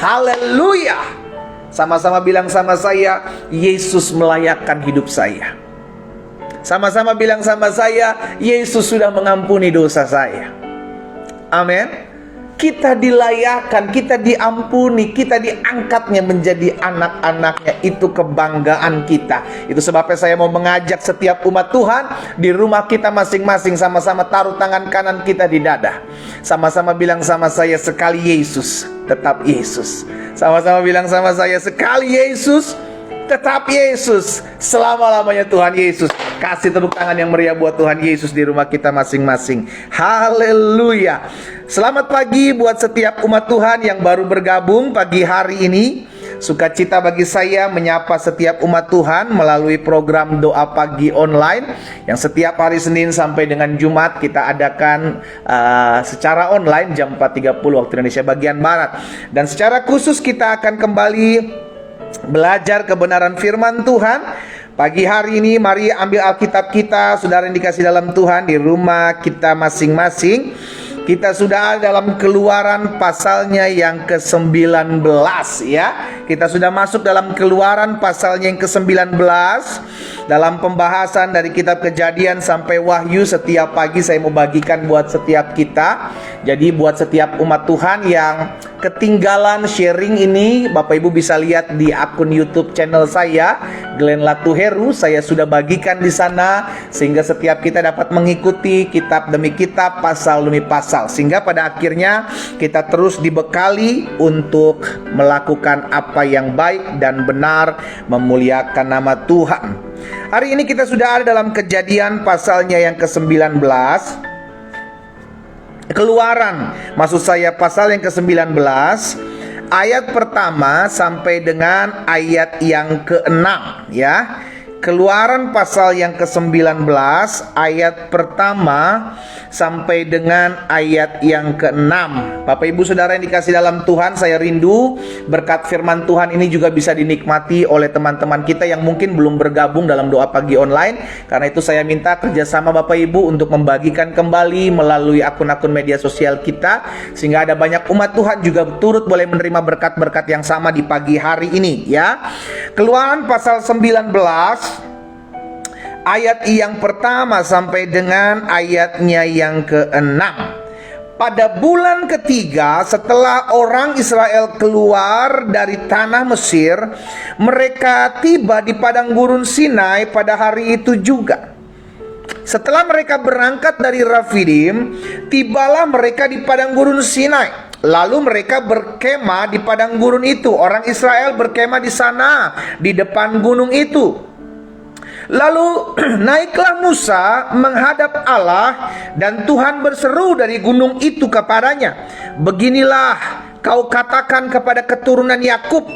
Haleluya. Sama-sama bilang sama saya, Yesus melayakkan hidup saya. Sama-sama bilang sama saya, Yesus sudah mengampuni dosa saya. Amin. Kita dilayakkan, kita diampuni, kita diangkatnya menjadi anak-anaknya. Itu kebanggaan kita. Itu sebabnya saya mau mengajak setiap umat Tuhan di rumah kita masing-masing, sama-sama taruh tangan kanan kita di dada. Sama-sama bilang sama saya, sekali Yesus, tetap Yesus. Sama-sama bilang sama saya, sekali Yesus, tetap Yesus. Selama-lamanya Tuhan Yesus. Kasih tepuk tangan yang meriah buat Tuhan Yesus di rumah kita masing-masing. Haleluya. Selamat pagi buat setiap umat Tuhan yang baru bergabung pagi hari ini. Sukacita bagi saya menyapa setiap umat Tuhan melalui program doa pagi online yang setiap hari Senin sampai dengan Jumat kita adakan secara online jam 4.30 waktu Indonesia bagian Barat. Dan secara khusus kita akan kembali belajar kebenaran firman Tuhan. Pagi hari ini mari ambil Alkitab kita, saudara yang dikasih dalam Tuhan, di rumah kita masing-masing. Kita sudah ada dalam Keluaran pasalnya yang ke-19 ya. Kita sudah masuk dalam Keluaran pasalnya yang ke-19. Dalam pembahasan dari kitab Kejadian sampai Wahyu, setiap pagi saya mau bagikan buat setiap kita. Jadi buat setiap umat Tuhan yang ketinggalan sharing ini, Bapak Ibu bisa lihat di akun YouTube channel saya, Glenn Latuheru. Saya sudah bagikan di sana sehingga setiap kita dapat mengikuti kitab demi kitab, pasal demi pasal, sehingga pada akhirnya kita terus dibekali untuk melakukan apa yang baik dan benar, memuliakan nama Tuhan. Hari ini kita sudah ada dalam Kejadian pasalnya yang ke-19. Keluaran, maksud saya pasal yang ke-19, ayat pertama sampai dengan ayat yang ke-6 ya. Keluaran pasal yang ke-19 ayat pertama sampai dengan ayat yang ke-6. Bapak Ibu Saudara yang dikasih dalam Tuhan, saya rindu berkat firman Tuhan ini juga bisa dinikmati oleh teman-teman kita yang mungkin belum bergabung dalam doa pagi online. Karena itu saya minta kerjasama Bapak Ibu untuk membagikan kembali melalui akun-akun media sosial kita, sehingga ada banyak umat Tuhan juga turut boleh menerima berkat-berkat yang sama di pagi hari ini ya. Keluaran pasal 19 ayat yang pertama sampai dengan ayatnya yang ke-6. Pada bulan ketiga setelah orang Israel keluar dari tanah Mesir, mereka tiba di padang gurun Sinai pada hari itu juga. Setelah mereka berangkat dari Rafidim, tibalah mereka di padang gurun Sinai. Lalu mereka berkemah di padang gurun itu. Orang Israel berkemah di sana, di depan gunung itu. Lalu naiklah Musa menghadap Allah, dan Tuhan berseru dari gunung itu kepadanya, "Beginilah kau katakan kepada keturunan Yakub,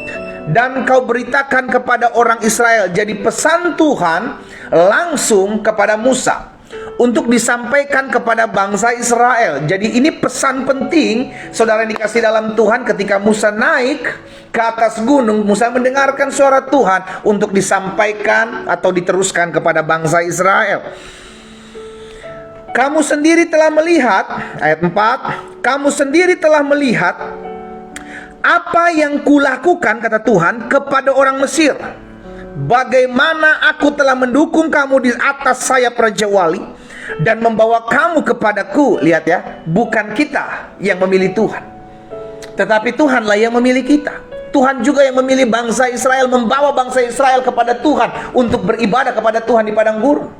dan kau beritakan kepada orang Israel." Jadi pesan Tuhan langsung kepada Musa untuk disampaikan kepada bangsa Israel. Jadi ini pesan penting, saudara yang dikasih dalam Tuhan. Ketika Musa naik ke atas gunung, Musa mendengarkan suara Tuhan untuk disampaikan atau diteruskan kepada bangsa Israel. Kamu sendiri telah melihat, ayat 4, kamu sendiri telah melihat apa yang kulakukan, kata Tuhan, kepada orang Mesir. Bagaimana aku telah mendukung kamu di atas sayap Raja Wali dan membawa kamu kepadaku. Lihat ya, bukan kita yang memilih Tuhan, tetapi Tuhanlah yang memilih kita. Tuhan juga yang memilih bangsa Israel, membawa bangsa Israel kepada Tuhan untuk beribadah kepada Tuhan di padang gurun.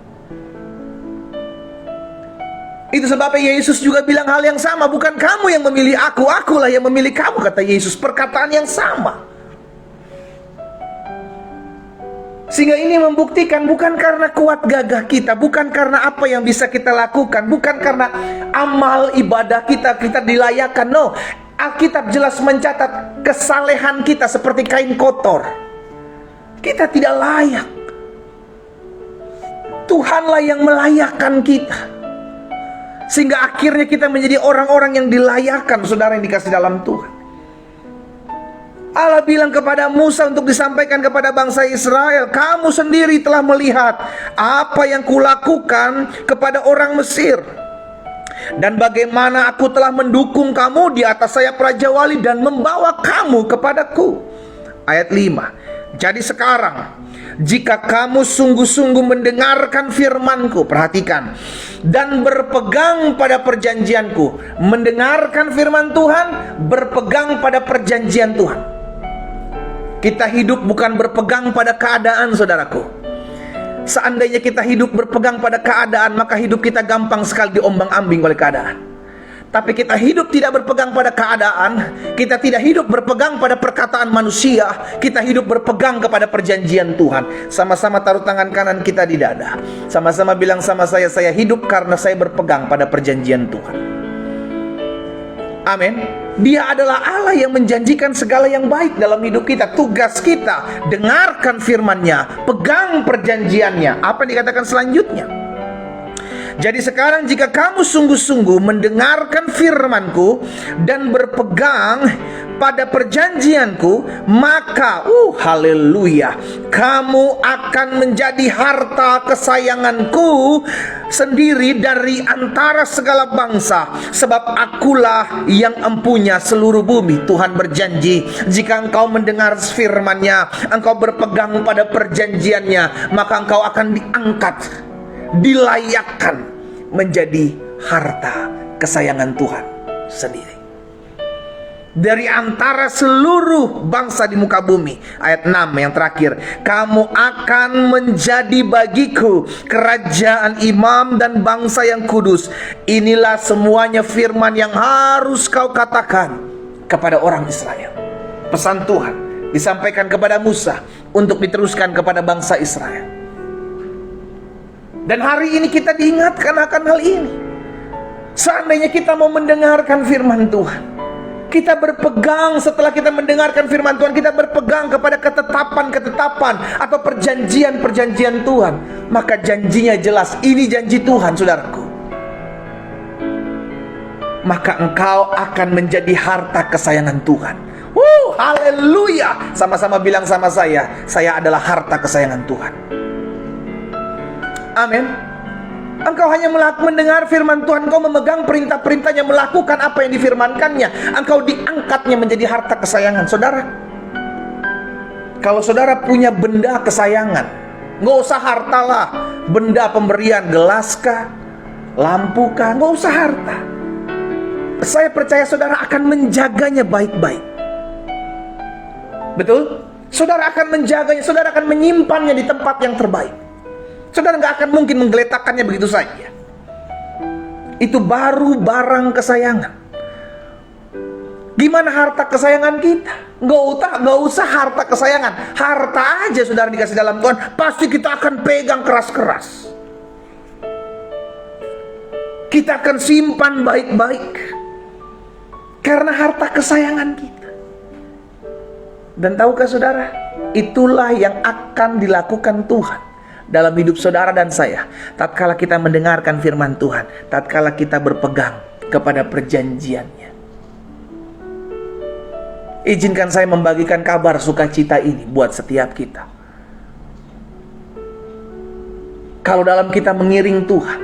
Itu sebabnya Yesus juga bilang hal yang sama. Bukan kamu yang memilih aku, akulah yang memilih kamu, kata Yesus. Perkataan yang sama. Sehingga ini membuktikan bukan karena kuat gagah kita, bukan karena apa yang bisa kita lakukan, bukan karena amal ibadah kita dilayakkan. No, Alkitab jelas mencatat kesalehan kita seperti kain kotor. Kita tidak layak. Tuhanlah yang melayakkan kita, sehingga akhirnya kita menjadi orang-orang yang dilayakkan, saudara yang dikasih dalam Tuhan. Allah bilang kepada Musa untuk disampaikan kepada bangsa Israel, kamu sendiri telah melihat apa yang kulakukan kepada orang Mesir. Dan bagaimana aku telah mendukung kamu di atas sayap Raja Wali dan membawa kamu kepadaku. Ayat 5. Jadi sekarang, jika kamu sungguh-sungguh mendengarkan firman-Ku, perhatikan, dan berpegang pada perjanjian-Ku. Mendengarkan firman Tuhan, berpegang pada perjanjian Tuhan. Kita hidup bukan berpegang pada keadaan, saudaraku. Seandainya kita hidup berpegang pada keadaan, maka hidup kita gampang sekali diombang-ambing oleh keadaan. Tapi kita hidup tidak berpegang pada keadaan, kita tidak hidup berpegang pada perkataan manusia, kita hidup berpegang kepada perjanjian Tuhan. Sama-sama taruh tangan kanan kita di dada. Sama-sama bilang sama saya hidup karena saya berpegang pada perjanjian Tuhan. Amin. Dia adalah Allah yang menjanjikan segala yang baik dalam hidup kita. Tugas kita, dengarkan firman-Nya, pegang perjanjiannya. Apa yang dikatakan selanjutnya? Jadi sekarang jika kamu sungguh-sungguh mendengarkan firman-Ku dan berpegang pada perjanjian-Ku, maka haleluya, kamu akan menjadi harta kesayangan-Ku sendiri dari antara segala bangsa, sebab Akulah yang empunya seluruh bumi. Tuhan berjanji, jika engkau mendengar firman-Nya, engkau berpegang pada perjanjiannya, maka engkau akan diangkat, dilayakkan menjadi harta kesayangan Tuhan sendiri dari antara seluruh bangsa di muka bumi. Ayat 6 yang terakhir, kamu akan menjadi bagiku kerajaan imam dan bangsa yang kudus. Inilah semuanya firman yang harus kau katakan kepada orang Israel. Pesan Tuhan disampaikan kepada Musa untuk diteruskan kepada bangsa Israel. Dan hari ini kita diingatkan akan hal ini. Seandainya kita mau mendengarkan firman Tuhan, kita berpegang setelah kita mendengarkan firman Tuhan, kita berpegang kepada ketetapan-ketetapan atau perjanjian-perjanjian Tuhan, maka janjinya jelas, ini janji Tuhan, saudaraku. Maka engkau akan menjadi harta kesayangan Tuhan. Haleluya. Sama-sama bilang sama saya adalah harta kesayangan Tuhan. Amin. Engkau hanya mendengar firman Tuhan, engkau memegang perintah-perintahnya, melakukan apa yang difirmankannya, engkau diangkatnya menjadi harta kesayangan. Saudara, kalau saudara punya benda kesayangan, nggak usah harta lah, benda pemberian, gelas kah, lampu kah, nggak usah harta. Saya percaya saudara akan menjaganya baik-baik. Betul? Saudara akan menjaganya, saudara akan menyimpannya di tempat yang terbaik. Saudara nggak akan mungkin menggeletakkannya begitu saja. Itu baru barang kesayangan. Gimana harta kesayangan kita? Nggak usah harta kesayangan. Harta aja saudara dikasih dalam Tuhan, pasti kita akan pegang keras-keras. Kita akan simpan baik-baik, karena harta kesayangan kita. Dan tahukah saudara, itulah yang akan dilakukan Tuhan dalam hidup saudara dan saya, tatkala kita mendengarkan firman Tuhan, tatkala kita berpegang kepada perjanjiannya. Izinkan saya membagikan kabar sukacita ini buat setiap kita. Kalau dalam kita mengiring Tuhan,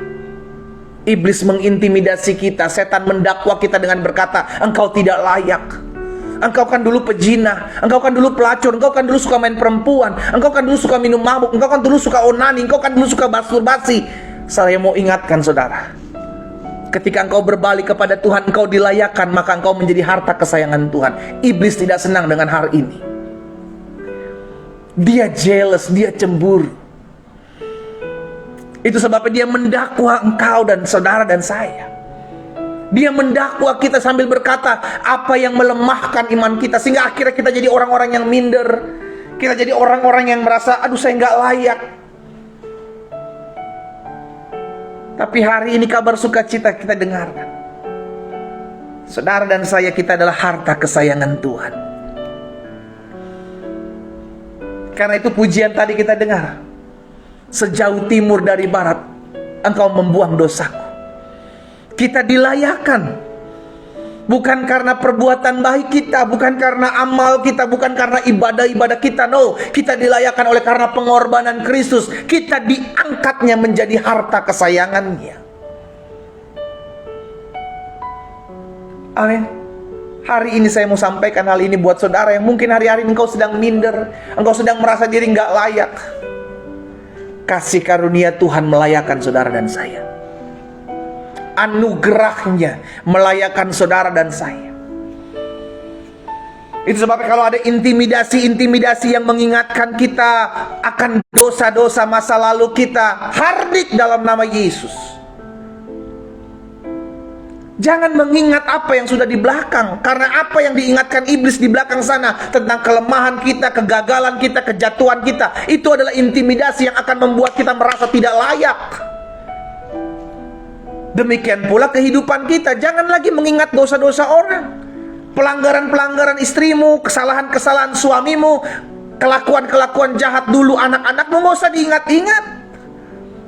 iblis mengintimidasi kita, setan mendakwa kita dengan berkata, engkau tidak layak, engkau kan dulu pejina, engkau kan dulu pelacur, engkau kan dulu suka main perempuan, engkau kan dulu suka minum mabuk, engkau kan dulu suka onani, engkau kan dulu suka masturbasi. Saya mau ingatkan saudara, ketika engkau berbalik kepada Tuhan, engkau dilayakkan, maka engkau menjadi harta kesayangan Tuhan. Iblis tidak senang dengan hal ini. Dia jealous, dia cemburu. Itu sebabnya dia mendakwa engkau dan saudara dan saya. Dia mendakwa kita sambil berkata apa yang melemahkan iman kita, sehingga akhirnya kita jadi orang-orang yang minder. Kita jadi orang-orang yang merasa, aduh saya nggak layak. Tapi hari ini kabar sukacita kita dengarkan, saudara dan saya, kita adalah harta kesayangan Tuhan. Karena itu pujian tadi kita dengar, sejauh timur dari barat engkau membuang dosaku. Kita dilayakkan, bukan karena perbuatan baik kita, bukan karena amal kita, bukan karena ibadah-ibadah kita. No, kita dilayakkan oleh karena pengorbanan Kristus. Kita diangkatnya menjadi harta kesayangannya. Amin. Hari ini saya mau sampaikan hal ini buat saudara yang mungkin hari-hari engkau sedang minder, engkau sedang merasa diri nggak layak. Kasih karunia Tuhan melayakkan saudara dan saya. Anugerahnya melayakkan saudara dan saya. Itu sebabnya kalau ada intimidasi yang mengingatkan kita akan dosa-dosa masa lalu kita, hardik dalam nama Yesus. Jangan mengingat apa yang sudah di belakang, karena apa yang diingatkan iblis di belakang sana tentang kelemahan kita, kegagalan kita, kejatuhan kita, itu adalah intimidasi yang akan membuat kita merasa tidak layak. Demikian pula kehidupan kita, jangan lagi mengingat dosa-dosa orang, pelanggaran-pelanggaran istrimu, kesalahan-kesalahan suamimu, kelakuan-kelakuan jahat dulu anak-anakmu, nggak usah diingat-ingat.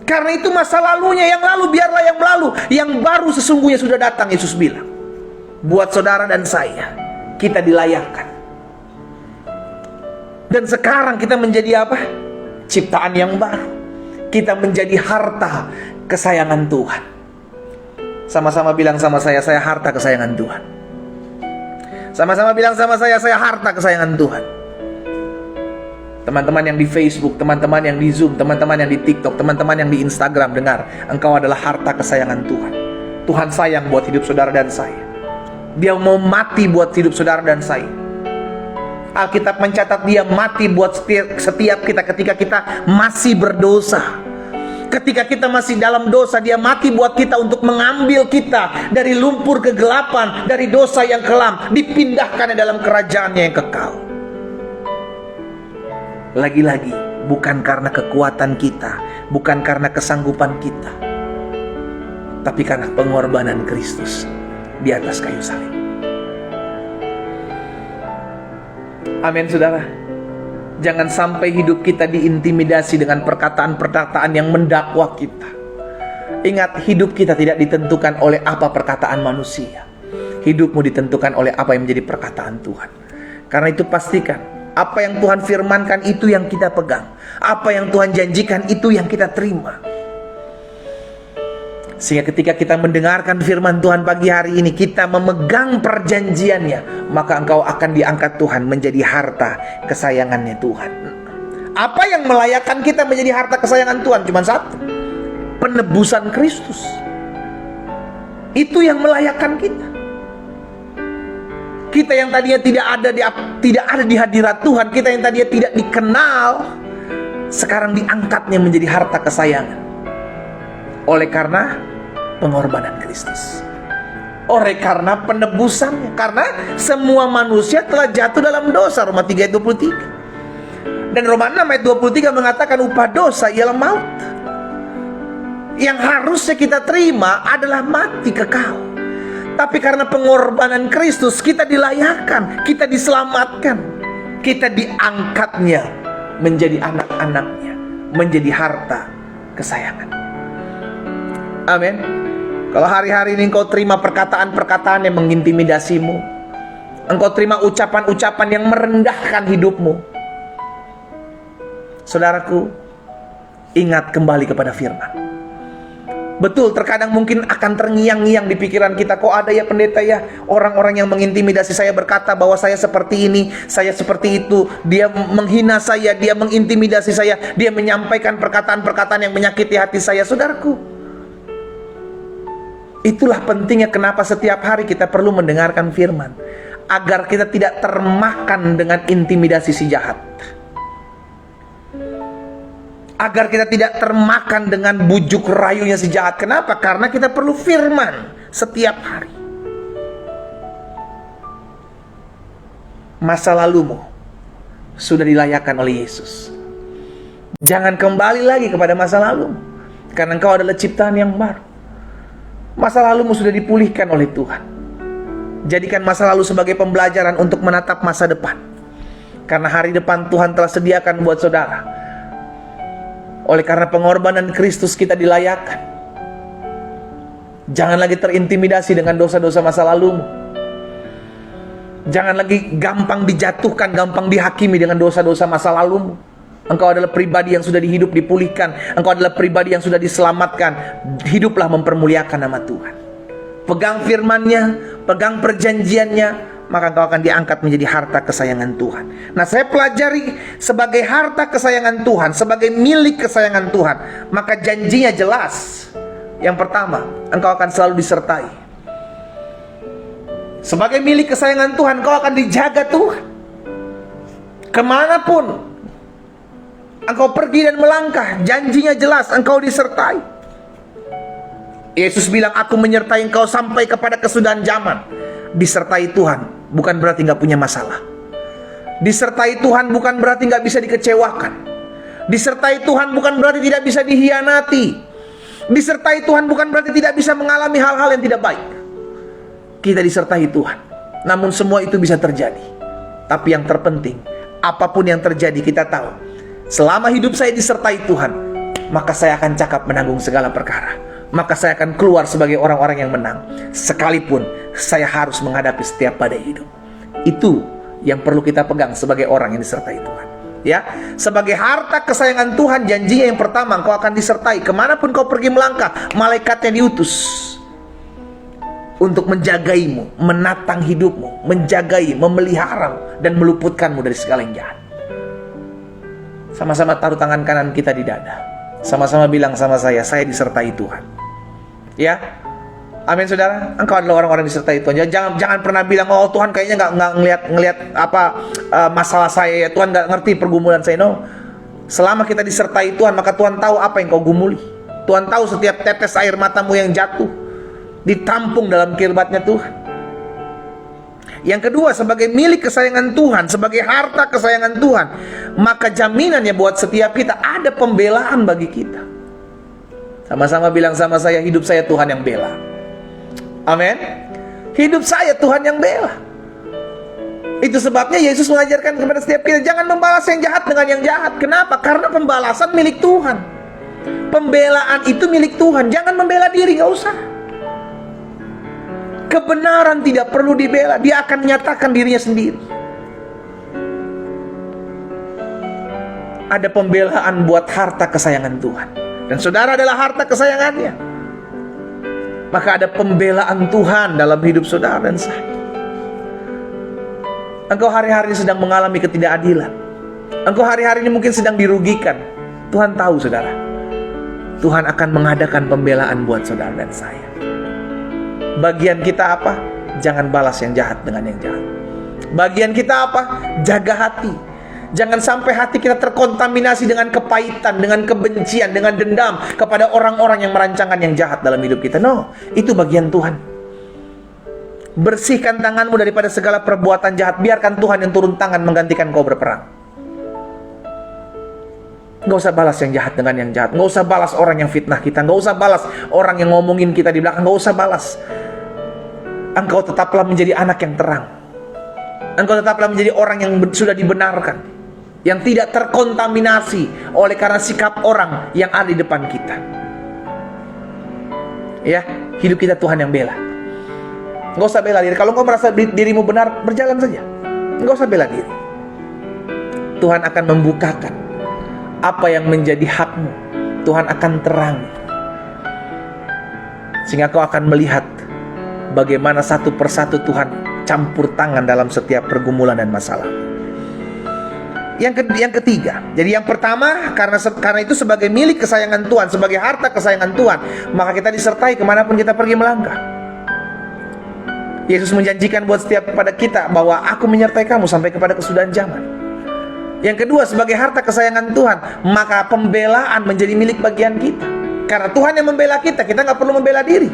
Karena itu masa lalunya, yang lalu biarlah yang lalu. Yang baru sesungguhnya sudah datang, Yesus bilang. Buat saudara dan saya, kita dilayakkan. Dan sekarang kita menjadi apa? Ciptaan yang baru. Kita menjadi harta kesayangan Tuhan. Sama-sama bilang sama saya harta kesayangan Tuhan. Sama-sama bilang sama saya harta kesayangan Tuhan. Teman-teman yang di Facebook, teman-teman yang di Zoom, teman-teman yang di TikTok, teman-teman yang di Instagram, dengar, engkau adalah harta kesayangan Tuhan. Tuhan sayang buat hidup saudara dan saya. Dia mau mati buat hidup saudara dan saya. Alkitab mencatat dia mati buat setiap kita ketika kita masih berdosa. Ketika kita masih dalam dosa, dia mati buat kita untuk mengambil kita dari lumpur kegelapan, dari dosa yang kelam, dipindahkan dalam kerajaannya yang kekal. Lagi-lagi, bukan karena kekuatan kita, bukan karena kesanggupan kita, tapi karena pengorbanan Kristus di atas kayu salib. Amin, saudara. Jangan sampai hidup kita diintimidasi dengan perkataan-perkataan yang mendakwa kita. Ingat, hidup kita tidak ditentukan oleh apa perkataan manusia. Hidupmu ditentukan oleh apa yang menjadi perkataan Tuhan. Karena itu pastikan, apa yang Tuhan firmankan itu yang kita pegang. Apa yang Tuhan janjikan itu yang kita terima. Sehingga ketika kita mendengarkan firman Tuhan pagi hari ini, kita memegang perjanjiannya, maka engkau akan diangkat Tuhan menjadi harta kesayangannya Tuhan. Apa yang melayakkan kita menjadi harta kesayangan Tuhan? Cuma satu, penebusan Kristus. Itu yang melayakkan kita. Kita yang tadinya tidak ada di hadirat Tuhan, kita yang tadinya tidak dikenal, sekarang diangkatnya menjadi harta kesayangan. Oleh karena pengorbanan Kristus. Oleh karena penebusannya. Karena semua manusia telah jatuh dalam dosa. Roma 3 ayat 23. Dan Roma 6 ayat 23 mengatakan upah dosa ialah maut. Yang harusnya kita terima adalah mati kekal. Tapi karena pengorbanan Kristus, kita dilayakkan, kita diselamatkan, kita diangkatnya menjadi anak-anaknya, menjadi harta kesayangan. Amin. Kalau hari-hari ini engkau terima perkataan-perkataan yang mengintimidasimu, engkau terima ucapan-ucapan yang merendahkan hidupmu, saudaraku, ingat kembali kepada firman. Betul, terkadang mungkin akan terngiang-ngiang di pikiran kita, kok ada ya pendeta ya, orang-orang yang mengintimidasi saya berkata bahwa saya seperti ini, saya seperti itu, dia menghina saya, dia mengintimidasi saya, dia menyampaikan perkataan-perkataan yang menyakiti hati saya. Saudaraku, itulah pentingnya kenapa setiap hari kita perlu mendengarkan firman, agar kita tidak termakan dengan intimidasi si jahat, agar kita tidak termakan dengan bujuk rayunya si jahat. Kenapa? Karena kita perlu firman setiap hari. Masa lalumu sudah dilayakkan oleh Yesus. Jangan kembali lagi kepada masa lalumu, karena engkau adalah ciptaan yang baru. Masa lalumu sudah dipulihkan oleh Tuhan. Jadikan masa lalu sebagai pembelajaran untuk menatap masa depan, karena hari depan Tuhan telah sediakan buat saudara. Oleh karena pengorbanan Kristus kita dilayakkan. Jangan lagi terintimidasi dengan dosa-dosa masa lalumu. Jangan lagi gampang dijatuhkan, gampang dihakimi dengan dosa-dosa masa lalumu. Engkau adalah pribadi yang sudah dihidup, dipulihkan. Engkau adalah pribadi yang sudah diselamatkan. Hiduplah mempermuliakan nama Tuhan. pegang firman-Nya, pegang perjanjiannya, maka engkau akan diangkat menjadi harta kesayangan Tuhan. Nah, saya pelajari sebagai harta kesayangan Tuhan, sebagai milik kesayangan Tuhan, maka janjinya jelas. Yang pertama, engkau akan selalu disertai. Sebagai milik kesayangan Tuhan, engkau akan dijaga Tuhan. Kemanapun engkau pergi dan melangkah, janjinya jelas, engkau disertai. Yesus bilang, aku menyertai engkau sampai kepada kesudahan zaman. Disertai Tuhan bukan berarti gak punya masalah. Disertai Tuhan bukan berarti gak bisa dikecewakan. Disertai Tuhan bukan berarti tidak bisa dihianati. Disertai Tuhan bukan berarti tidak bisa mengalami hal-hal yang tidak baik. Kita disertai Tuhan, namun semua itu bisa terjadi. Tapi yang terpenting, apapun yang terjadi, kita tahu selama hidup saya disertai Tuhan, maka saya akan cakap menanggung segala perkara. Maka saya akan keluar sebagai orang-orang yang menang, sekalipun saya harus menghadapi setiap badai hidup. Itu yang perlu kita pegang sebagai orang yang disertai Tuhan. Ya, sebagai harta kesayangan Tuhan, janjinya yang pertama, engkau akan disertai. Kemanapun kau pergi melangkah, malaikatnya diutus untuk menjagaimu, menatang hidupmu, menjagai, memelihara, dan meluputkanmu dari segala yang jahat. Sama-sama taruh tangan kanan kita di dada. Sama-sama bilang sama saya disertai Tuhan. Ya, amin saudara. Engkau adalah orang-orang disertai Tuhan. Jangan pernah bilang, oh Tuhan kayaknya nggak ngelihat apa masalah saya. Tuhan nggak ngerti pergumulan saya. No. Selama kita disertai Tuhan, maka Tuhan tahu apa yang kau gumuli. Tuhan tahu setiap tetes air matamu yang jatuh, ditampung dalam kirbatnya Tuhan. Yang kedua, sebagai milik kesayangan Tuhan, sebagai harta kesayangan Tuhan, maka jaminannya buat setiap kita ada pembelaan bagi kita. Sama-sama bilang sama saya, hidup saya Tuhan yang bela. Amin. Hidup saya Tuhan yang bela. Itu sebabnya Yesus mengajarkan kepada setiap kita, jangan membalas yang jahat dengan yang jahat. Kenapa? Karena pembalasan milik Tuhan. Pembelaan itu milik Tuhan. Jangan membela diri, gak usah. Kebenaran tidak perlu dibela, dia akan menyatakan dirinya sendiri. Ada pembelaan buat harta kesayangan Tuhan, dan saudara adalah harta kesayangannya. Maka ada pembelaan Tuhan dalam hidup saudara dan saya. Engkau hari-hari ini sedang mengalami ketidakadilan. Engkau hari-hari ini mungkin sedang dirugikan. Tuhan tahu saudara. Tuhan akan mengadakan pembelaan buat saudara dan saya. Bagian kita apa? Jangan balas yang jahat dengan yang jahat. Bagian kita apa? Jaga hati. Jangan sampai hati kita terkontaminasi dengan kepahitan, dengan kebencian, dengan dendam kepada orang-orang yang merancangkan yang jahat dalam hidup kita. No, itu bagian Tuhan. Bersihkan tanganmu daripada segala perbuatan jahat. Biarkan Tuhan yang turun tangan menggantikan kau berperang. Gak usah balas yang jahat dengan yang jahat. Gak usah balas orang yang fitnah kita. Gak usah balas orang yang ngomongin kita di belakang. Gak usah balas. Engkau tetaplah menjadi anak yang terang. Engkau tetaplah menjadi orang yang sudah dibenarkan, yang tidak terkontaminasi oleh karena sikap orang yang ada di depan kita. Ya, hidup kita Tuhan yang bela. Gak usah bela diri. Kalau engkau merasa dirimu benar, berjalan saja. Gak usah bela diri. Tuhan akan membukakan apa yang menjadi hakmu. Tuhan akan terangi, sehingga kau akan melihat bagaimana satu persatu Tuhan campur tangan dalam setiap pergumulan dan masalah. Yang ketiga, jadi yang pertama, karena itu sebagai milik kesayangan Tuhan, sebagai harta kesayangan Tuhan, maka kita disertai kemanapun kita pergi melangkah. Yesus menjanjikan buat setiap kepada kita bahwa aku menyertai kamu sampai kepada kesudahan zaman. Yang kedua, sebagai harta kesayangan Tuhan, maka pembelaan menjadi milik bagian kita. Karena Tuhan yang membela kita, kita gak perlu membela diri.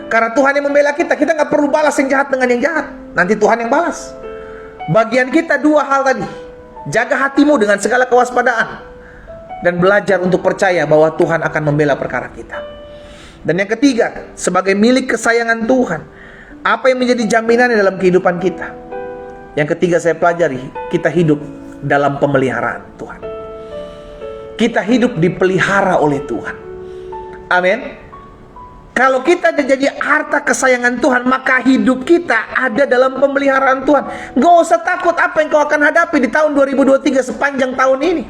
Karena Tuhan yang membela kita, kita gak perlu balas yang jahat dengan yang jahat. Nanti Tuhan yang balas. Bagian kita dua hal tadi. Jaga hatimu dengan segala kewaspadaan, dan belajar untuk percaya bahwa Tuhan akan membela perkara kita. Dan yang ketiga, sebagai milik kesayangan Tuhan, apa yang menjadi jaminannya dalam kehidupan kita? Yang ketiga saya pelajari, kita hidup dalam pemeliharaan Tuhan. Kita hidup dipelihara oleh Tuhan. Amin. Kalau kita jadi harta kesayangan Tuhan, maka hidup kita ada dalam pemeliharaan Tuhan. Gak usah takut apa yang kau akan hadapi di tahun 2023 sepanjang tahun ini.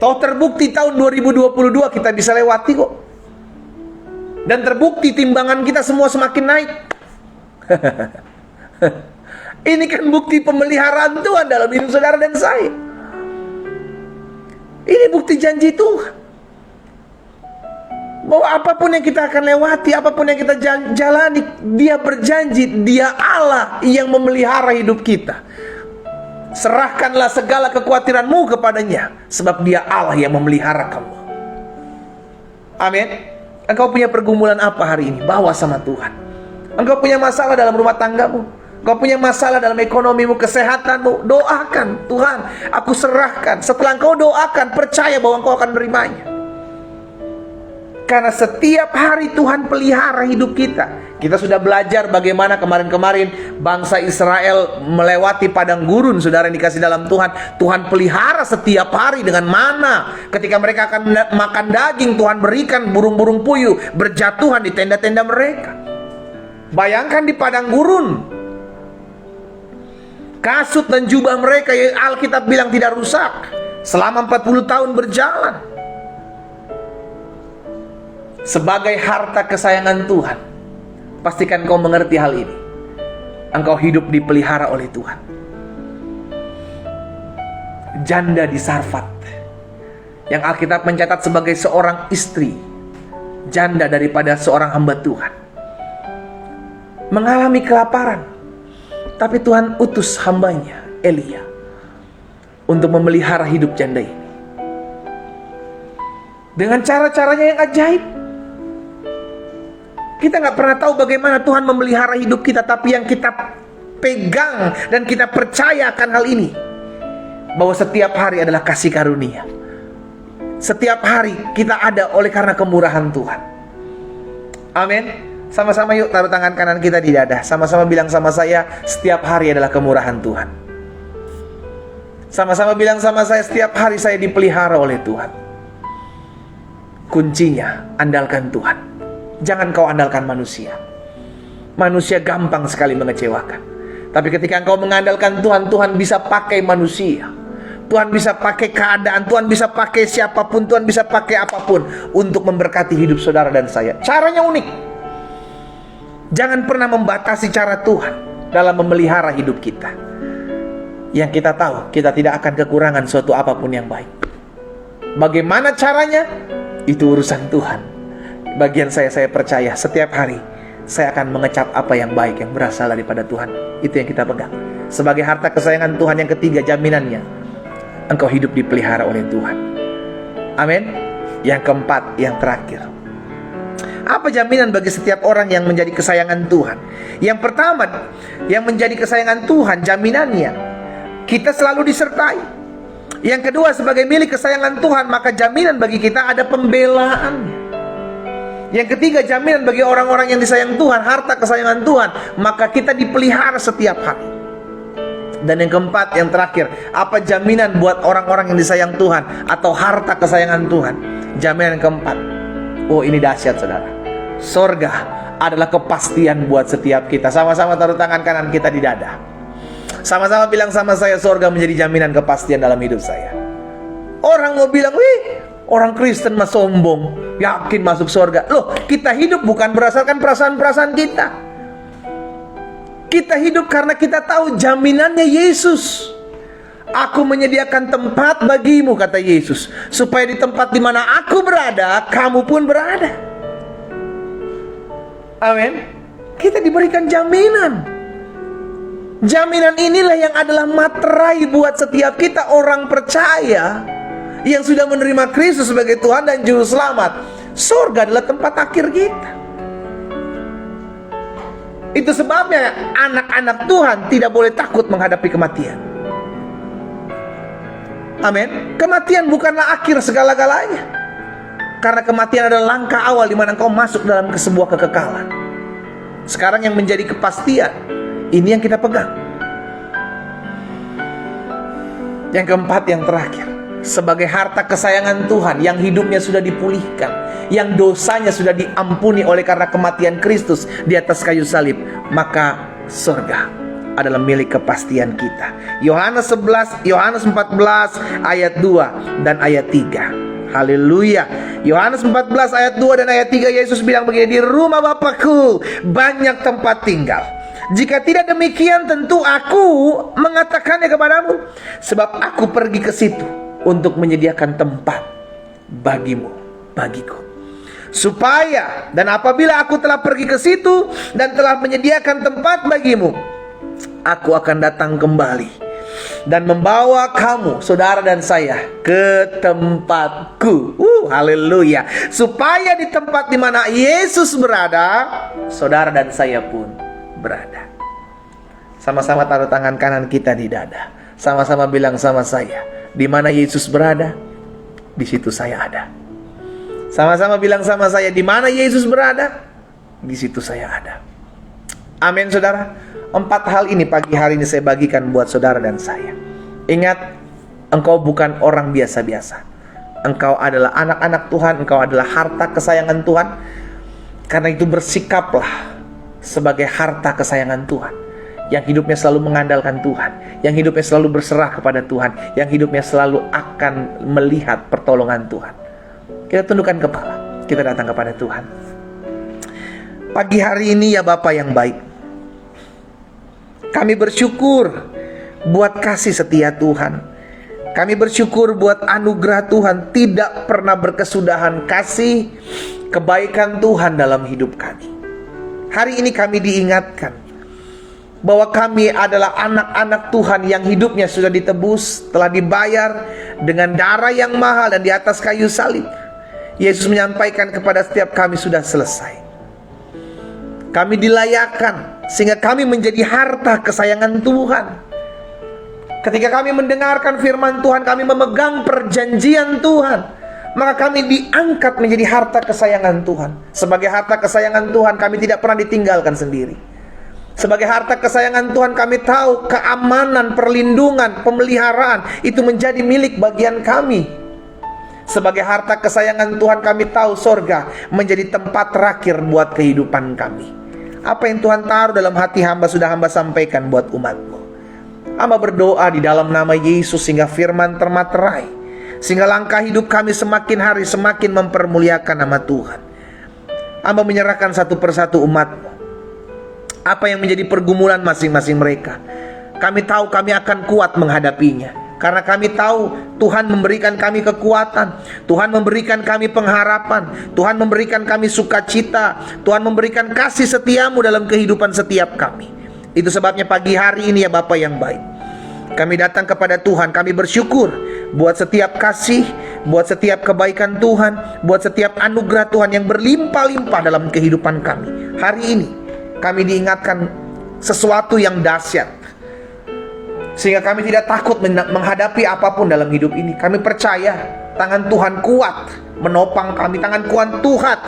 Toh terbukti tahun 2022 kita bisa lewati kok. Dan terbukti timbangan kita semua semakin naik. Ini kan bukti pemeliharaan Tuhan dalam hidup saudara dan saya. Ini bukti janji Tuhan. Bahwa apapun yang kita akan lewati, apapun yang kita jalani, Dia berjanji, Dia Allah yang memelihara hidup kita. Serahkanlah segala kekhawatiranmu kepadanya, sebab Dia Allah yang memelihara kamu. Amin. Engkau punya pergumulan apa hari ini? Bawa sama Tuhan. Engkau punya masalah dalam rumah tanggamu, engkau punya masalah dalam ekonomimu, kesehatanmu, doakan. Tuhan, aku serahkan. Setelah engkau doakan, percaya bahwa engkau akan menerimanya. Karena setiap hari Tuhan pelihara hidup kita. Kita sudah belajar bagaimana kemarin-kemarin bangsa Israel melewati padang gurun, saudara yang dikasih dalam Tuhan. Tuhan pelihara setiap hari dengan mana. Ketika mereka akan makan daging, Tuhan berikan burung-burung puyuh berjatuhan di tenda-tenda mereka. Bayangkan di padang gurun, kasut dan jubah mereka yang Alkitab bilang tidak rusak selama 40 tahun berjalan. Sebagai harta kesayangan Tuhan, pastikan kau mengerti hal ini. Engkau hidup dipelihara oleh Tuhan. Janda di Sarfat, yang Alkitab mencatat sebagai seorang istri janda daripada seorang hamba Tuhan, mengalami kelaparan. Tapi Tuhan utus hambanya Elia untuk memelihara hidup janda ini dengan cara-caranya yang ajaib. Kita nggak pernah tahu bagaimana Tuhan memelihara hidup kita, tapi yang kita pegang dan kita percaya akan hal ini, bahwa setiap hari adalah kasih karunia. Setiap hari kita ada oleh karena kemurahan Tuhan. Amin. Sama-sama yuk taruh tangan kanan kita di dada. Sama-sama bilang sama saya, setiap hari adalah kemurahan Tuhan. Sama-sama bilang sama saya, setiap hari saya dipelihara oleh Tuhan. Kuncinya, andalkan Tuhan. Jangan kau andalkan manusia. Manusia gampang sekali mengecewakan. Tapi ketika engkau mengandalkan Tuhan, Tuhan bisa pakai manusia, Tuhan bisa pakai keadaan, Tuhan bisa pakai siapapun, Tuhan bisa pakai apapun untuk memberkati hidup saudara dan saya. Caranya unik. Jangan pernah membatasi cara Tuhan dalam memelihara hidup kita. Yang kita tahu, kita tidak akan kekurangan suatu apapun yang baik. Bagaimana caranya? Itu urusan Tuhan. Bagian saya percaya setiap hari saya akan mengecap apa yang baik yang berasal daripada Tuhan. Itu yang kita pegang sebagai harta kesayangan Tuhan. Yang ketiga, jaminannya, engkau hidup dipelihara oleh Tuhan. Amin. Yang keempat, yang terakhir, apa jaminan bagi setiap orang yang menjadi kesayangan Tuhan? Yang pertama, yang menjadi kesayangan Tuhan, jaminannya, kita selalu disertai. Yang kedua, sebagai milik kesayangan Tuhan, maka jaminan bagi kita ada pembelaannya. Yang ketiga, jaminan bagi orang-orang yang disayang Tuhan, harta kesayangan Tuhan, maka kita dipelihara setiap hari. Dan yang keempat, yang terakhir, apa jaminan buat orang-orang yang disayang Tuhan atau harta kesayangan Tuhan? Jaminan yang keempat, oh ini dahsyat saudara, sorga adalah kepastian buat setiap kita. Sama-sama taruh tangan kanan kita di dada. Sama-sama bilang sama saya, sorga menjadi jaminan kepastian dalam hidup saya. Orang mau bilang, wih, orang Kristen mah sombong, yakin masuk surga. Loh, kita hidup bukan berdasarkan perasaan-perasaan kita. Kita hidup karena kita tahu jaminannya Yesus. Aku menyediakan tempat bagimu, kata Yesus, supaya di tempat di mana aku berada, kamu pun berada. Amin. Kita diberikan jaminan. Jaminan inilah yang adalah materai buat setiap kita orang percaya yang sudah menerima Kristus sebagai Tuhan dan Juru Selamat. Surga adalah tempat akhir kita. Itu sebabnya anak-anak Tuhan tidak boleh takut menghadapi kematian. Amin. Kematian bukanlah akhir segala-galanya. Karena kematian adalah langkah awal di mana engkau masuk dalam sebuah kekekalan. Sekarang yang menjadi kepastian, ini yang kita pegang. Yang keempat, yang terakhir, sebagai harta kesayangan Tuhan yang hidupnya sudah dipulihkan, yang dosanya sudah diampuni oleh karena kematian Kristus di atas kayu salib, maka surga adalah milik kepastian kita. Yohanes 14 ayat 2 dan ayat 3. Haleluya. Yohanes 14 ayat 2 dan ayat 3, Yesus bilang begini, di rumah Bapakku banyak tempat tinggal. Jika tidak demikian, tentu aku mengatakannya kepadamu, sebab aku pergi ke situ untuk menyediakan tempat bagimu, bagiku. Supaya, dan apabila aku telah pergi ke situ dan telah menyediakan tempat bagimu, aku akan datang kembali dan membawa kamu, saudara dan saya, ke tempatku. Haleluya. Supaya di tempat di mana Yesus berada, saudara dan saya pun berada. Sama-sama taruh tangan kanan kita di dada. Sama-sama bilang sama saya, di mana Yesus berada, di situ saya ada. Sama-sama bilang sama saya, di mana Yesus berada, di situ saya ada. Amin, saudara. 4 hal ini pagi hari ini saya bagikan buat saudara dan saya. Ingat, engkau bukan orang biasa-biasa. Engkau adalah anak-anak Tuhan, engkau adalah harta kesayangan Tuhan. Karena itu bersikaplah sebagai harta kesayangan Tuhan, yang hidupnya selalu mengandalkan Tuhan, yang hidupnya selalu berserah kepada Tuhan, yang hidupnya selalu akan melihat pertolongan Tuhan. Kita tundukkan kepala, kita datang kepada Tuhan. Pagi hari ini ya Bapa yang baik, kami bersyukur buat kasih setia Tuhan. Kami bersyukur buat anugerah Tuhan, tidak pernah berkesudahan kasih kebaikan Tuhan dalam hidup kami. Hari ini kami diingatkan bahwa kami adalah anak-anak Tuhan yang hidupnya sudah ditebus, telah dibayar dengan darah yang mahal dan di atas kayu salib. Yesus menyampaikan kepada setiap kami sudah selesai. Kami dilayakkan sehingga kami menjadi harta kesayangan Tuhan. Ketika kami mendengarkan firman Tuhan, kami memegang perjanjian Tuhan, maka kami diangkat menjadi harta kesayangan Tuhan. Sebagai harta kesayangan Tuhan, kami tidak pernah ditinggalkan sendiri. Sebagai harta kesayangan Tuhan, kami tahu keamanan, perlindungan, pemeliharaan itu menjadi milik bagian kami. Sebagai harta kesayangan Tuhan, kami tahu sorga menjadi tempat terakhir buat kehidupan kami. Apa yang Tuhan taruh dalam hati hamba sudah hamba sampaikan buat umat-Mu. Hamba berdoa di dalam nama Yesus sehingga firman termaterai, sehingga langkah hidup kami semakin hari semakin mempermuliakan nama Tuhan. Hamba menyerahkan satu persatu umat-Mu, apa yang menjadi pergumulan masing-masing mereka. Kami tahu kami akan kuat menghadapinya, karena kami tahu Tuhan memberikan kami kekuatan, Tuhan memberikan kami pengharapan, Tuhan memberikan kami sukacita, Tuhan memberikan kasih setia-Mu dalam kehidupan setiap kami. Itu sebabnya pagi hari ini ya Bapa yang baik, kami datang kepada Tuhan, kami bersyukur buat setiap kasih, buat setiap kebaikan Tuhan, buat setiap anugerah Tuhan yang berlimpah-limpah dalam kehidupan kami. Hari ini kami diingatkan sesuatu yang dahsyat, sehingga kami tidak takut menghadapi apapun dalam hidup ini. Kami percaya tangan Tuhan kuat menopang kami, tangan kuat Tuhan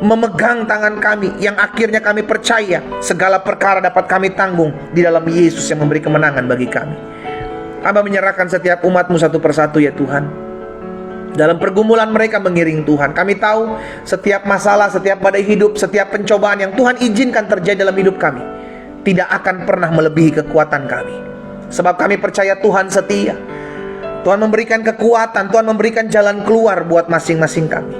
memegang tangan kami, yang akhirnya kami percaya segala perkara dapat kami tanggung di dalam Yesus yang memberi kemenangan bagi kami. Hamba menyerahkan setiap umat-Mu satu persatu ya Tuhan. Dalam pergumulan mereka mengiring Tuhan, kami tahu setiap masalah, setiap badai hidup, setiap pencobaan yang Tuhan izinkan terjadi dalam hidup kami tidak akan pernah melebihi kekuatan kami. Sebab kami percaya Tuhan setia. Tuhan memberikan kekuatan, Tuhan memberikan jalan keluar buat masing-masing kami.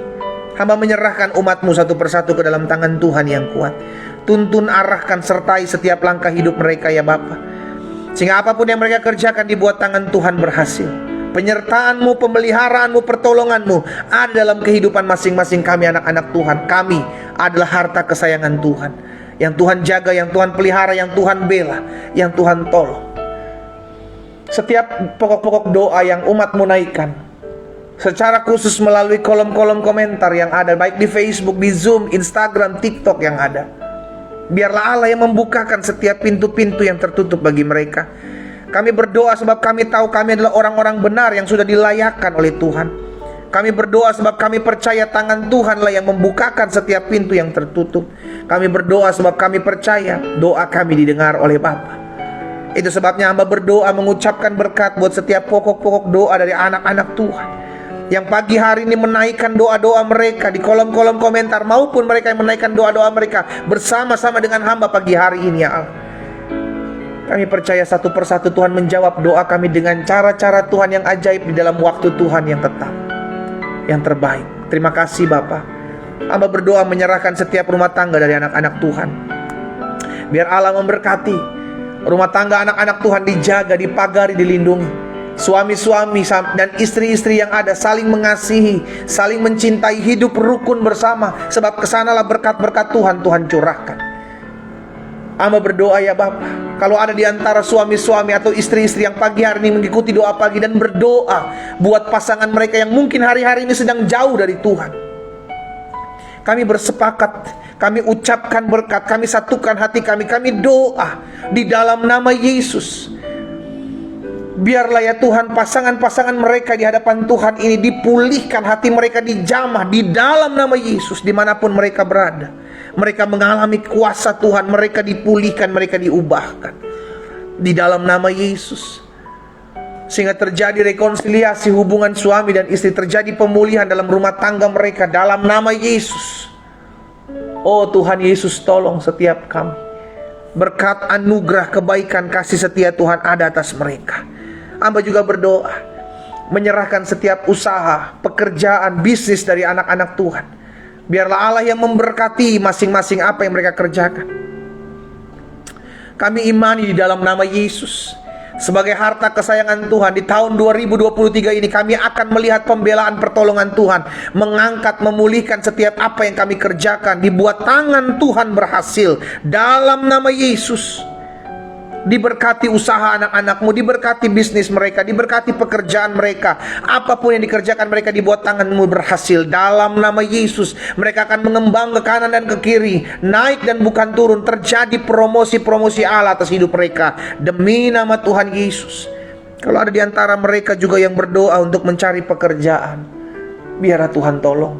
Hamba menyerahkan umat-Mu satu persatu ke dalam tangan Tuhan yang kuat. Tuntun, arahkan, sertai setiap langkah hidup mereka ya Bapa, sehingga apapun yang mereka kerjakan dibuat tangan Tuhan berhasil. Penyertaan-Mu, pemeliharaan-Mu, pertolongan-Mu ada dalam kehidupan masing-masing kami anak-anak Tuhan. Kami adalah harta kesayangan Tuhan, yang Tuhan jaga, yang Tuhan pelihara, yang Tuhan bela, yang Tuhan tolong. Setiap pokok-pokok doa yang umat-Mu naikkan secara khusus melalui kolom-kolom komentar yang ada, baik di Facebook, di Zoom, Instagram, TikTok yang ada, biarlah Allah yang membukakan setiap pintu-pintu yang tertutup bagi mereka. Kami berdoa sebab kami tahu kami adalah orang-orang benar yang sudah dilayakkan oleh Tuhan. Kami berdoa sebab kami percaya tangan Tuhanlah yang membukakan setiap pintu yang tertutup. Kami berdoa sebab kami percaya doa kami didengar oleh Bapa. Itu sebabnya hamba berdoa mengucapkan berkat buat setiap pokok-pokok doa dari anak-anak Tuhan yang pagi hari ini menaikkan doa-doa mereka di kolom-kolom komentar, maupun mereka yang menaikkan doa-doa mereka bersama-sama dengan hamba pagi hari ini ya Allah. Kami percaya satu persatu Tuhan menjawab doa kami dengan cara-cara Tuhan yang ajaib di dalam waktu Tuhan yang tetap, yang terbaik. Terima kasih Bapa. Hamba berdoa menyerahkan setiap rumah tangga dari anak-anak Tuhan. Biar Allah memberkati rumah tangga anak-anak Tuhan, dijaga, dipagari, dilindungi. Suami-suami dan istri-istri yang ada saling mengasihi, saling mencintai, hidup rukun bersama. Sebab kesanalah berkat-berkat Tuhan curahkan. Hamba berdoa ya Bapa, kalau ada di antara suami-suami atau istri-istri yang pagi hari ini mengikuti doa pagi dan berdoa buat pasangan mereka yang mungkin hari-hari ini sedang jauh dari Tuhan, kami bersepakat, kami ucapkan berkat, kami satukan hati kami doa di dalam nama Yesus. Biarlah ya Tuhan, pasangan-pasangan mereka di hadapan Tuhan ini dipulihkan, hati mereka dijamah di dalam nama Yesus. Dimanapun mereka berada, mereka mengalami kuasa Tuhan, mereka dipulihkan, mereka diubahkan di dalam nama Yesus. Sehingga terjadi rekonsiliasi hubungan suami dan istri, terjadi pemulihan dalam rumah tangga mereka dalam nama Yesus. Oh Tuhan Yesus, tolong setiap kami. Berkat, anugerah, kebaikan, kasih setia Tuhan ada atas mereka. Hamba juga berdoa menyerahkan setiap usaha, pekerjaan, bisnis dari anak-anak Tuhan. Biarlah Allah yang memberkati masing-masing apa yang mereka kerjakan. Kami imani di dalam nama Yesus, sebagai harta kesayangan Tuhan, di tahun 2023 ini kami akan melihat pembelaan pertolongan Tuhan, mengangkat, memulihkan setiap apa yang kami kerjakan, dibuat tangan Tuhan berhasil dalam nama Yesus. Diberkati usaha anak-anakmu, diberkati bisnis mereka, diberkati pekerjaan mereka. Apapun yang dikerjakan mereka dibuat tanganmu berhasil dalam nama Yesus. Mereka akan mengembang ke kanan dan ke kiri, naik dan bukan turun. Terjadi promosi-promosi Allah atas hidup mereka demi nama Tuhan Yesus. Kalau ada di antara mereka juga yang berdoa untuk mencari pekerjaan, biarlah Tuhan tolong,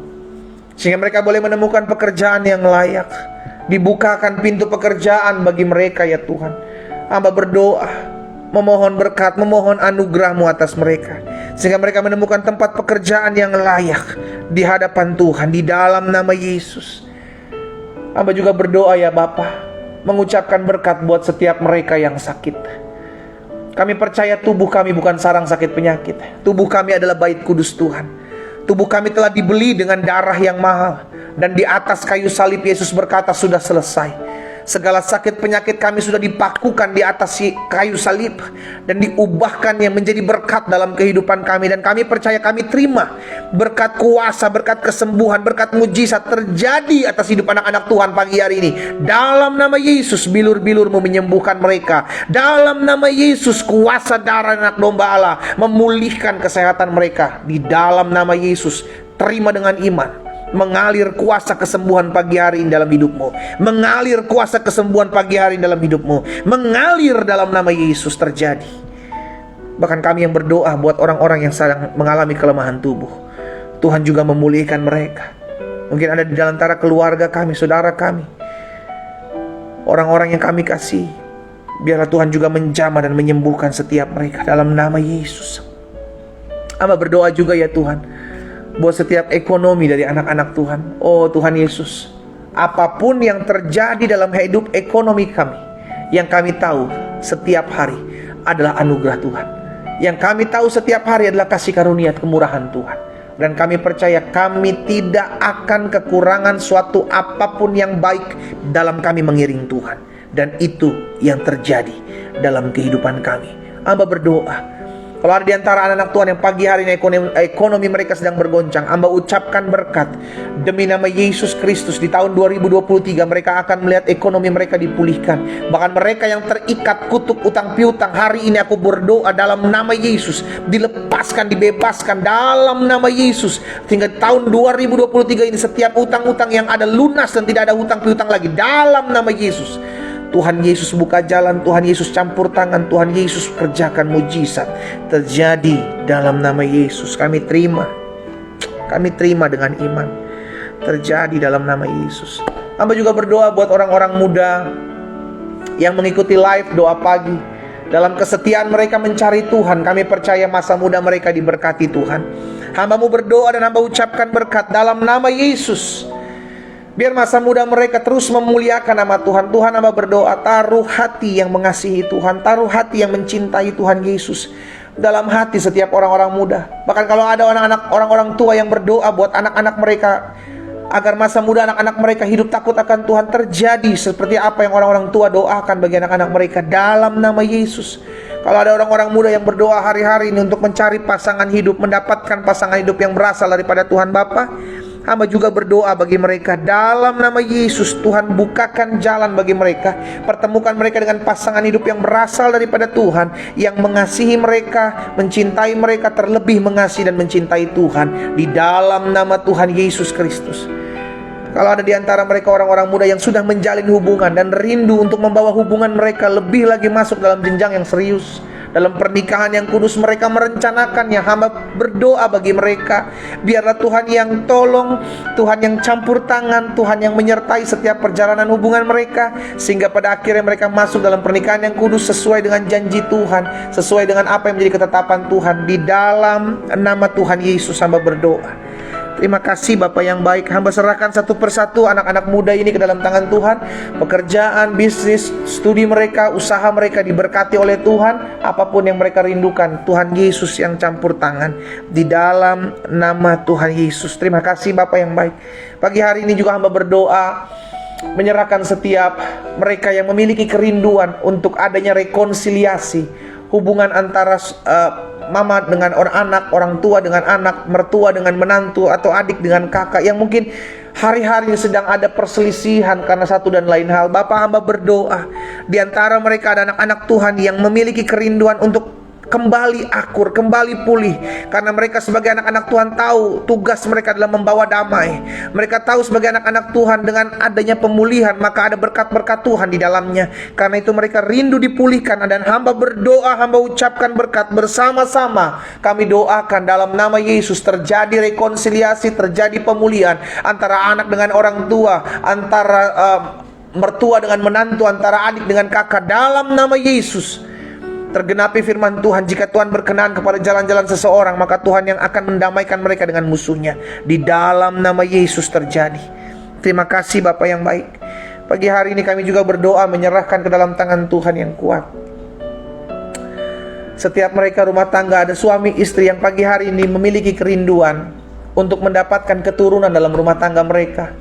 sehingga mereka boleh menemukan pekerjaan yang layak. Dibukakan pintu pekerjaan bagi mereka ya Tuhan. Hamba berdoa, memohon berkat, memohon anugerah-Mu atas mereka, sehingga mereka menemukan tempat pekerjaan yang layak di hadapan Tuhan di dalam nama Yesus. Hamba juga berdoa ya Bapa, mengucapkan berkat buat setiap mereka yang sakit. Kami percaya tubuh kami bukan sarang sakit penyakit. Tubuh kami adalah bait kudus Tuhan. Tubuh kami telah dibeli dengan darah yang mahal, dan di atas kayu salib Yesus berkata sudah selesai. Segala sakit penyakit kami sudah dipakukan di atas kayu salib dan diubahkannya menjadi berkat dalam kehidupan kami. Dan kami percaya, kami terima berkat kuasa, berkat kesembuhan, berkat mujizat terjadi atas hidup anak-anak Tuhan pagi hari ini. Dalam nama Yesus, bilur-bilur-Mu menyembuhkan mereka. Dalam nama Yesus, kuasa darah anak domba Allah memulihkan kesehatan mereka. Di dalam nama Yesus, terima dengan iman. Mengalir kuasa kesembuhan pagi hari ini dalam hidupmu. Mengalir kuasa kesembuhan pagi hari ini dalam hidupmu. Mengalir dalam nama Yesus terjadi. Bahkan kami yang berdoa buat orang-orang yang sedang mengalami kelemahan tubuh, Tuhan juga memulihkan mereka. Mungkin ada di antara keluarga kami, saudara kami, orang-orang yang kami kasih. Biarlah Tuhan juga menjamah dan menyembuhkan setiap mereka dalam nama Yesus. Hamba berdoa juga ya Tuhan buat setiap ekonomi dari anak-anak Tuhan. Oh Tuhan Yesus, apapun yang terjadi dalam hidup ekonomi kami, yang kami tahu setiap hari adalah anugerah Tuhan. Yang kami tahu setiap hari adalah kasih karunia kemurahan Tuhan. Dan kami percaya kami tidak akan kekurangan suatu apapun yang baik dalam kami mengiring Tuhan. Dan itu yang terjadi dalam kehidupan kami. Hamba berdoa, kalau ada di antara anak-anak Tuhan yang pagi hari ini ekonomi mereka sedang bergoncang, hamba ucapkan berkat demi nama Yesus Kristus. Di tahun 2023 mereka akan melihat ekonomi mereka dipulihkan. Bahkan mereka yang terikat kutuk utang piutang, hari ini aku berdoa dalam nama Yesus, dilepaskan, dibebaskan dalam nama Yesus. Sehingga tahun 2023 ini setiap utang-utang yang ada lunas dan tidak ada hutang piutang lagi dalam nama Yesus. Tuhan Yesus buka jalan, Tuhan Yesus campur tangan, Tuhan Yesus kerjakan mujizat terjadi dalam nama Yesus. Kami terima dengan iman, terjadi dalam nama Yesus. Hamba juga berdoa buat orang-orang muda yang mengikuti live doa pagi. Dalam kesetiaan mereka mencari Tuhan, kami percaya masa muda mereka diberkati Tuhan. Hamba-Mu berdoa dan hamba ucapkan berkat dalam nama Yesus. Biar masa muda mereka terus memuliakan nama Tuhan. Tuhan, hamba berdoa, taruh hati yang mengasihi Tuhan, taruh hati yang mencintai Tuhan Yesus. dalam hati setiap orang-orang muda. Bahkan kalau ada orang-orang tua yang berdoa buat anak-anak mereka, agar masa muda anak-anak mereka hidup takut akan Tuhan, terjadi seperti apa yang orang-orang tua doakan bagi anak-anak mereka dalam nama Yesus. Kalau ada orang-orang muda yang berdoa hari-hari ini untuk mencari pasangan hidup, mendapatkan pasangan hidup yang berasal daripada Tuhan Bapa, hamba juga berdoa bagi mereka dalam nama Yesus. Tuhan bukakan jalan bagi mereka, pertemukan mereka dengan pasangan hidup yang berasal daripada Tuhan, yang mengasihi mereka, mencintai mereka, terlebih mengasihi dan mencintai Tuhan, di dalam nama Tuhan Yesus Kristus. Kalau ada di antara mereka orang-orang muda yang sudah menjalin hubungan dan rindu untuk membawa hubungan mereka lebih lagi masuk dalam jenjang yang serius, dalam pernikahan yang kudus, mereka merencanakannya, hamba berdoa bagi mereka. Biarlah Tuhan yang tolong, Tuhan yang campur tangan, Tuhan yang menyertai setiap perjalanan hubungan mereka, sehingga pada akhirnya mereka masuk dalam pernikahan yang kudus sesuai dengan janji Tuhan, sesuai dengan apa yang menjadi ketetapan Tuhan. Di dalam nama Tuhan Yesus hamba berdoa. Terima kasih Bapak yang baik. Hamba serahkan satu persatu anak-anak muda ini ke dalam tangan Tuhan. Pekerjaan, bisnis, studi mereka, usaha mereka diberkati oleh Tuhan. Apapun yang mereka rindukan, Tuhan Yesus yang campur tangan. Di dalam nama Tuhan Yesus. Terima kasih Bapak yang baik. Pagi hari ini juga hamba berdoa, menyerahkan setiap mereka yang memiliki kerinduan untuk adanya rekonsiliasi hubungan antara mama dengan anak, orang tua dengan anak, mertua dengan menantu, atau adik dengan kakak, yang mungkin hari-hari sedang ada perselisihan karena satu dan lain hal. Bapak hamba berdoa, di antara mereka ada anak-anak Tuhan yang memiliki kerinduan untuk kembali akur, kembali pulih, karena mereka sebagai anak-anak Tuhan tahu tugas mereka adalah membawa damai. Mereka tahu sebagai anak-anak Tuhan dengan adanya pemulihan maka ada berkat-berkat Tuhan di dalamnya. Karena itu mereka rindu dipulihkan, dan hamba berdoa, hamba ucapkan berkat bersama-sama. Kami doakan dalam nama Yesus terjadi rekonsiliasi, terjadi pemulihan antara anak dengan orang tua, antara mertua dengan menantu, antara adik dengan kakak, dalam nama Yesus. Tergenapi firman Tuhan, jika Tuhan berkenan kepada jalan-jalan seseorang, maka Tuhan yang akan mendamaikan mereka dengan musuhnya. Di dalam nama Yesus terjadi. Terima kasih Bapak yang baik. Pagi hari ini kami juga berdoa menyerahkan ke dalam tangan Tuhan yang kuat. Setiap mereka rumah tangga, ada suami istri yang pagi hari ini memiliki kerinduan untuk mendapatkan keturunan dalam rumah tangga mereka.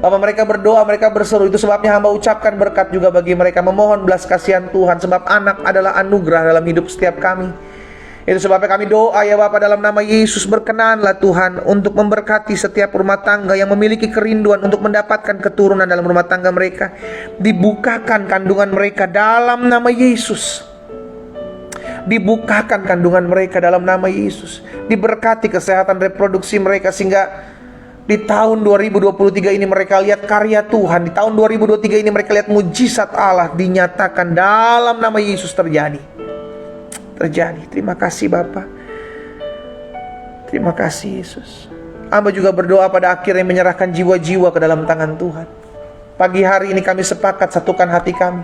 Bapak, mereka berdoa, mereka berseru. Itu sebabnya hamba ucapkan berkat juga bagi mereka, memohon belas kasihan Tuhan, sebab anak adalah anugerah dalam hidup setiap kami. Itu sebabnya kami doa ya Bapak, dalam nama Yesus, berkenanlah Tuhan untuk memberkati setiap rumah tangga yang memiliki kerinduan untuk mendapatkan keturunan dalam rumah tangga mereka. Dibukakan kandungan mereka dalam nama Yesus. Dibukakan kandungan mereka dalam nama Yesus. Diberkati kesehatan reproduksi mereka, sehingga di tahun 2023 ini mereka lihat karya Tuhan. Di tahun 2023 ini mereka lihat mujizat Allah dinyatakan dalam nama Yesus terjadi. Terima kasih Bapa. Terima kasih Yesus. Hamba juga berdoa pada akhirnya menyerahkan jiwa-jiwa ke dalam tangan Tuhan. Pagi hari ini kami sepakat satukan hati kami,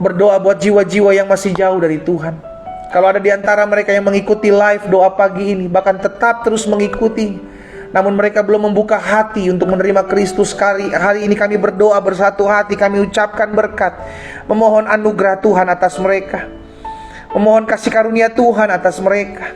berdoa buat jiwa-jiwa yang masih jauh dari Tuhan. Kalau ada di antara mereka yang mengikuti live doa pagi ini, bahkan tetap terus mengikuti, namun mereka belum membuka hati untuk menerima Kristus, hari ini kami berdoa bersatu hati, kami ucapkan berkat, memohon anugerah Tuhan atas mereka, memohon kasih karunia Tuhan atas mereka.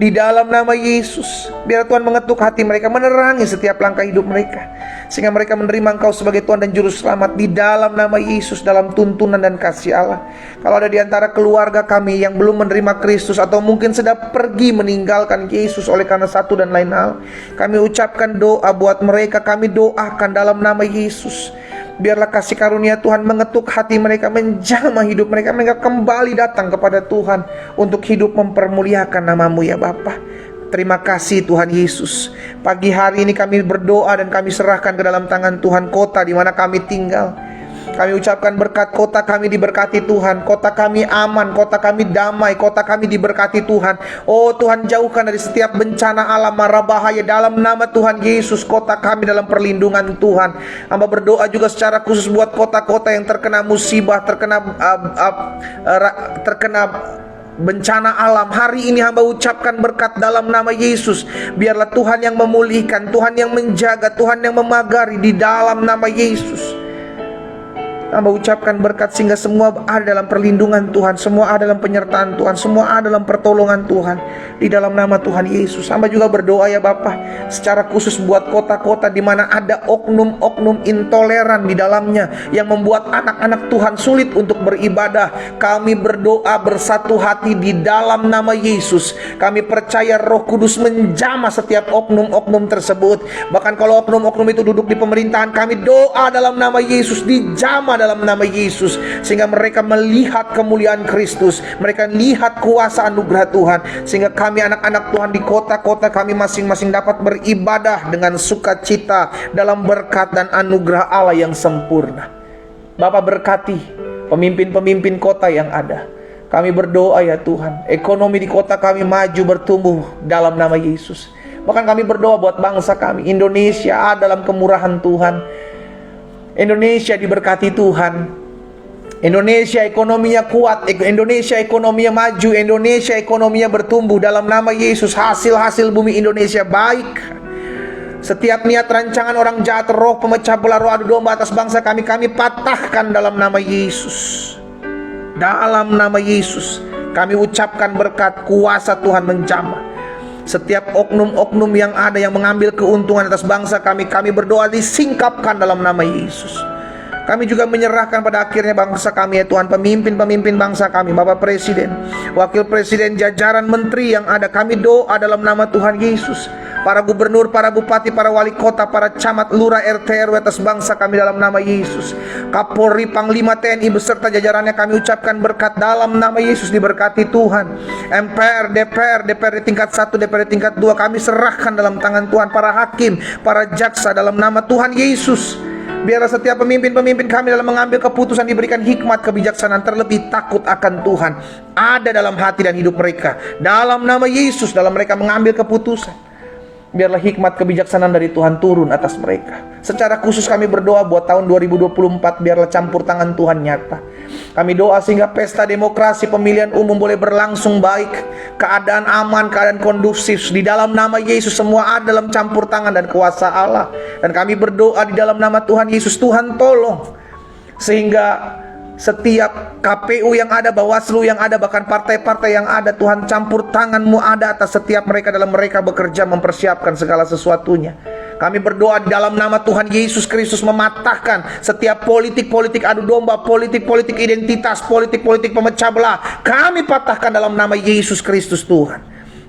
Di dalam nama Yesus, biar Tuhan mengetuk hati mereka, menerangi setiap langkah hidup mereka, sehingga mereka menerima Engkau sebagai Tuhan dan Juru Selamat. Di dalam nama Yesus, dalam tuntunan dan kasih Allah. Kalau ada di antara keluarga kami yang belum menerima Kristus, atau mungkin sedang pergi meninggalkan Yesus oleh karena satu dan lain hal, kami ucapkan doa buat mereka. Kami doakan dalam nama Yesus, biarlah kasih karunia Tuhan mengetuk hati mereka, menjamah hidup mereka, mereka kembali datang kepada Tuhan untuk hidup mempermuliakan nama-Mu ya Bapa. Terima kasih Tuhan Yesus. Pagi hari ini kami berdoa dan kami serahkan ke dalam tangan Tuhan kota di mana kami tinggal. Kami ucapkan berkat, kota kami diberkati Tuhan, kota kami aman, kota kami damai, kota kami diberkati Tuhan. Oh Tuhan, jauhkan dari setiap bencana alam, mara bahaya dalam nama Tuhan Yesus. Kota kami dalam perlindungan Tuhan. Hamba berdoa juga secara khusus buat kota-kota yang terkena musibah, terkena bencana alam. Hari ini hamba ucapkan berkat dalam nama Yesus. Biarlah Tuhan yang memulihkan, Tuhan yang menjaga, Tuhan yang memagari di dalam nama Yesus. Hamba ucapkan berkat sehingga semua ada dalam perlindungan Tuhan, semua ada dalam penyertaan Tuhan, semua ada dalam pertolongan Tuhan. Di dalam nama Tuhan Yesus, hamba juga berdoa ya Bapa, secara khusus buat kota-kota di mana ada oknum-oknum intoleran di dalamnya yang membuat anak-anak Tuhan sulit untuk beribadah. Kami berdoa bersatu hati di dalam nama Yesus. Kami percaya Roh Kudus menjamah setiap oknum-oknum tersebut. Bahkan kalau oknum-oknum itu duduk di pemerintahan, kami doa dalam nama Yesus, dijamah dalam nama Yesus, sehingga mereka melihat kemuliaan Kristus, mereka lihat kuasa anugerah Tuhan, sehingga kami anak-anak Tuhan di kota-kota kami masing-masing dapat beribadah dengan sukacita dalam berkat dan anugerah Allah yang sempurna. Bapa, berkati pemimpin-pemimpin kota yang ada. Kami berdoa ya Tuhan, ekonomi di kota kami maju bertumbuh dalam nama Yesus. Bahkan kami berdoa buat bangsa kami, Indonesia dalam kemurahan Tuhan. Indonesia diberkati Tuhan. Indonesia ekonominya kuat, Indonesia ekonominya maju, Indonesia ekonominya bertumbuh dalam nama Yesus. Hasil-hasil bumi Indonesia baik. Setiap niat rancangan orang jahat, roh pemecah belah, roh adu domba atas bangsa kami patahkan dalam nama Yesus. Dalam nama Yesus kami ucapkan berkat, kuasa Tuhan menjamah. Setiap oknum-oknum yang ada yang mengambil keuntungan atas bangsa kami berdoa disingkapkan dalam nama Yesus. Kami juga menyerahkan pada akhirnya bangsa kami ya Tuhan, pemimpin-pemimpin bangsa kami, Bapak Presiden, Wakil Presiden, jajaran menteri yang ada, kami doa dalam nama Tuhan Yesus. Para gubernur, para bupati, para wali kota, para camat, lurah, RT, RW atas bangsa kami dalam nama Yesus. Kapolri, Panglima TNI beserta jajarannya kami ucapkan berkat dalam nama Yesus, diberkati Tuhan. MPR, DPR di tingkat 1, DPR di tingkat 2 kami serahkan dalam tangan Tuhan. Para hakim, para jaksa dalam nama Tuhan Yesus. Biarlah setiap pemimpin-pemimpin kami dalam mengambil keputusan diberikan hikmat, kebijaksanaan, terlebih takut akan Tuhan ada dalam hati dan hidup mereka. Dalam nama Yesus, dalam mereka mengambil keputusan, biarlah hikmat kebijaksanaan dari Tuhan turun atas mereka. Secara khusus kami berdoa buat tahun 2024, biarlah campur tangan Tuhan nyata. Kami doa sehingga pesta demokrasi pemilihan umum boleh berlangsung baik, keadaan aman, keadaan kondusif. Di dalam nama Yesus semua ada dalam campur tangan dan kuasa Allah. Dan kami berdoa di dalam nama Tuhan Yesus, Tuhan tolong sehingga setiap KPU yang ada, Bawaslu yang ada, bahkan partai-partai yang ada, Tuhan campur tangan-Mu ada atas setiap mereka dalam mereka bekerja mempersiapkan segala sesuatunya. Kami berdoa di dalam nama Tuhan Yesus Kristus mematahkan setiap politik-politik adu domba, politik-politik identitas, politik-politik pemecah belah. Kami patahkan dalam nama Yesus Kristus Tuhan.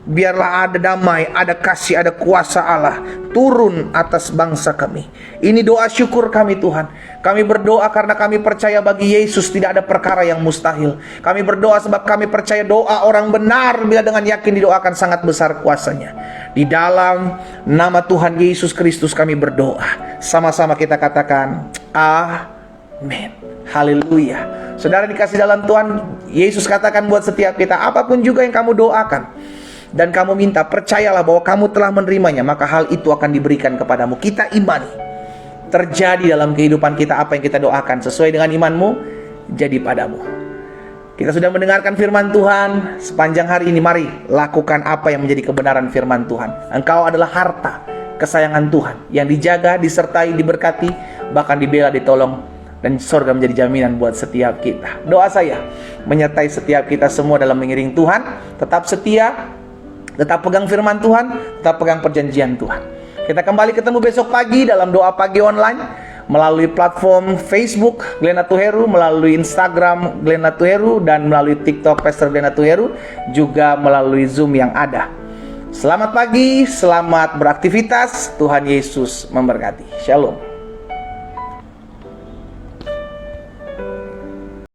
Biarlah ada damai, ada kasih, ada kuasa Allah turun atas bangsa kami. Ini doa syukur kami Tuhan. Kami berdoa karena kami percaya bagi Yesus tidak ada perkara yang mustahil. Kami berdoa sebab kami percaya doa orang benar bila dengan yakin didoakan sangat besar kuasanya. Di dalam nama Tuhan Yesus Kristus kami berdoa. Sama-sama kita katakan amin. Haleluya. Saudara dikasih dalam Tuhan, Yesus katakan buat setiap kita, apapun juga yang kamu doakan dan kamu minta, percayalah bahwa kamu telah menerimanya, maka hal itu akan diberikan kepadamu. Kita imani, terjadi dalam kehidupan kita apa yang kita doakan, sesuai dengan imanmu, jadi padamu. Kita sudah mendengarkan firman Tuhan sepanjang hari ini. Mari lakukan apa yang menjadi kebenaran firman Tuhan. Engkau adalah harta kesayangan Tuhan yang dijaga, disertai, diberkati, bahkan dibela, ditolong, dan surga menjadi jaminan buat setiap kita. Doa saya menyertai setiap kita semua dalam mengiring Tuhan. Tetap setia, tetap pegang firman Tuhan, tetap pegang perjanjian Tuhan. Kita kembali ketemu besok pagi dalam doa pagi online melalui platform Facebook Glenn Atuheru, melalui Instagram Glenn Atuheru, dan melalui TikTok Pastor Glenn Atuheru, juga melalui Zoom yang ada. Selamat pagi, selamat beraktivitas. Tuhan Yesus memberkati. Shalom.